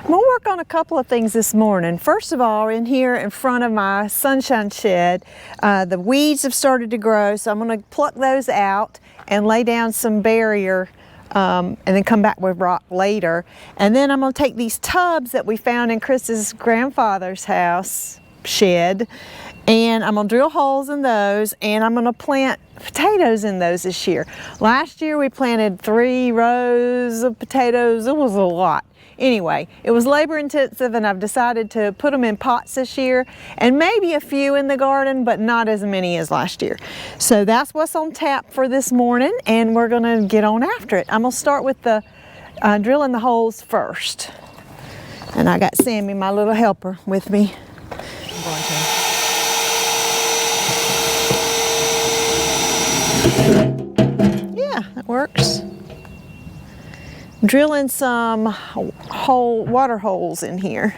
I'm gonna work on a couple of things this morning. First of all, in here in front of my sunshine shed, the weeds have started to grow, so I'm gonna pluck those out and lay down some barrier and then come back with rock later. And then I'm gonna take these tubs that we found in Chris's grandfather's house shed, and I'm gonna drill holes in those, and I'm gonna plant potatoes in those this year. Last year we planted 3 rows of potatoes. It was a lot. Anyway, it was labor intensive, and I've decided to put them in pots this year, and maybe a few in the garden, but not as many as last year. So that's what's on tap for this morning, and we're gonna get on after it. I'm gonna start with the drilling the holes first. And I got Sammy, my little helper, with me. Yeah, that works. Drilling some water holes in here.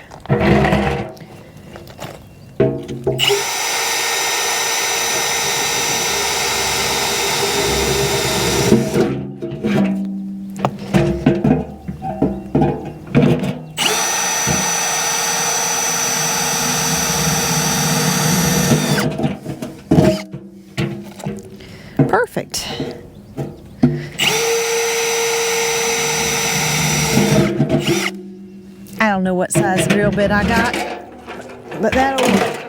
Perfect. I don't know what size drill bit I got, but that'll work.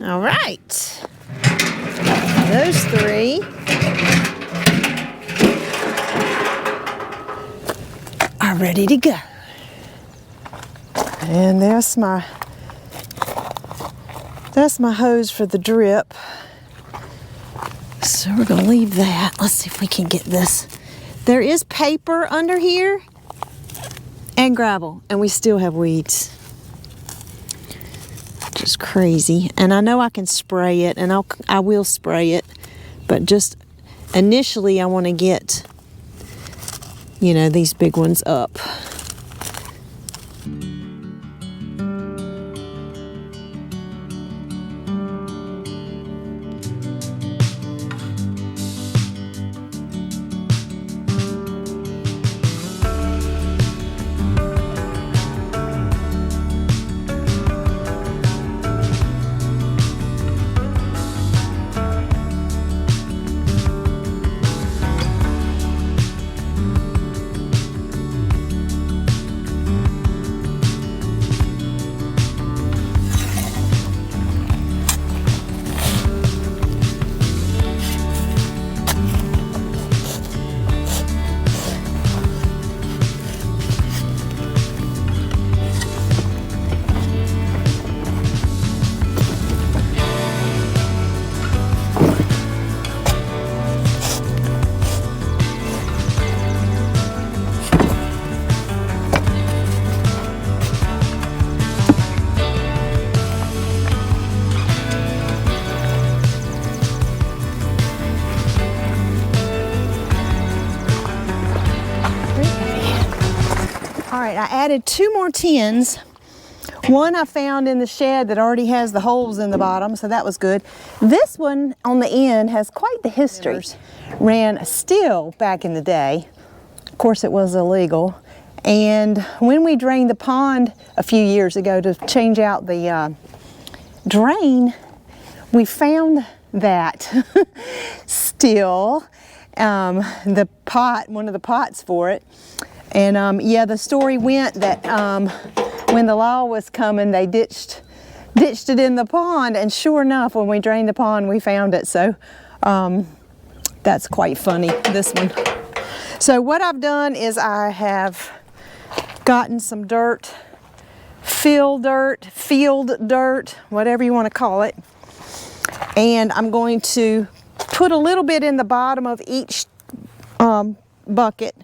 All right, those 3 are ready to go. And that's my hose for the drip. So we're gonna leave that. Let's see if we can get this. There is paper under here and gravel, and we still have weeds. Just crazy. And I know I can spray it, and I will spray it, but just initially I want to get, you know, these big ones up. I added 2 more tins. One I found in the shed that already has the holes in the bottom, so that was good. This one on the end has quite the history. Ran a still back in the day. Of course it was illegal. And when we drained the pond a few years ago to change out the drain, we found that still, the pot, one of the pots for it. And yeah, the story went that when the law was coming, they ditched it in the pond, and sure enough, when we drained the pond, we found it. So that's quite funny, this one. So what I've done is I have gotten some dirt, field dirt, whatever you want to call it, and I'm going to put a little bit in the bottom of each bucket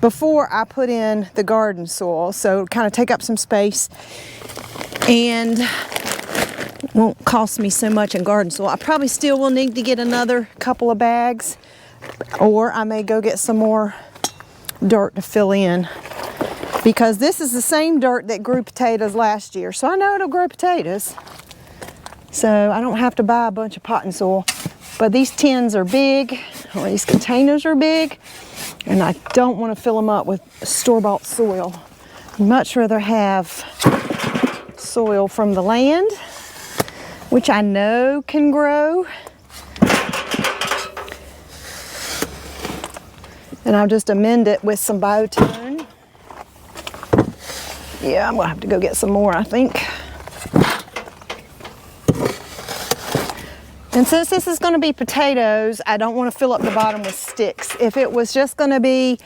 before I put in the garden soil, so kind of take up some space and won't cost me so much in garden soil. I probably still will need to get another couple of bags, or I may go get some more dirt to fill in, because this is the same dirt that grew potatoes last year, so I know it'll grow potatoes. So I don't have to buy a bunch of potting soil. But these tins are big, or these containers are big, and I don't want to fill them up with store-bought soil. I'd much rather have soil from the land, which I know can grow. And I'll just amend it with some biotone. Yeah, I'm gonna have to go get some more, I think. And since this is gonna be potatoes, I don't wanna fill up the bottom with sticks. If it was just gonna be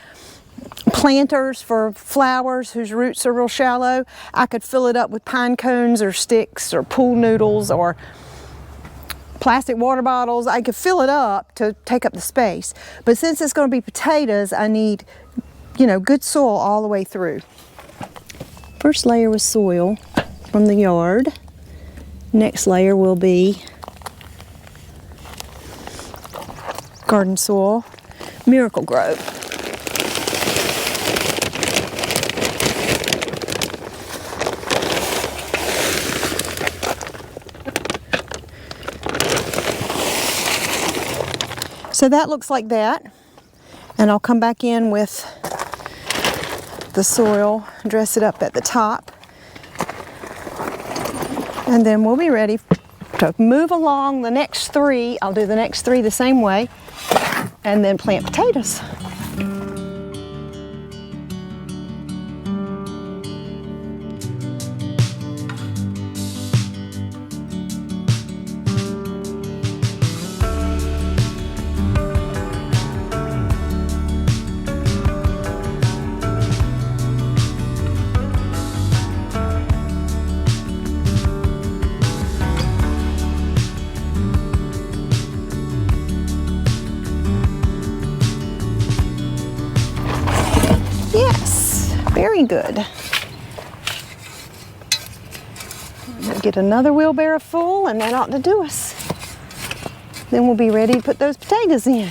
planters for flowers whose roots are real shallow, I could fill it up with pine cones or sticks or pool noodles or plastic water bottles. I could fill it up to take up the space. But since it's gonna be potatoes, I need, you know, good soil all the way through. First layer was soil from the yard. Next layer will be garden soil, Miracle-Gro. So that looks like that, and I'll come back in with the soil, dress it up at the top, and then we'll be ready to move along the next 3. I'll do the next 3 the same way, and then plant potatoes. Very good. We'll get another wheelbarrow full, and that ought to do us. Then we'll be ready to put those potatoes in.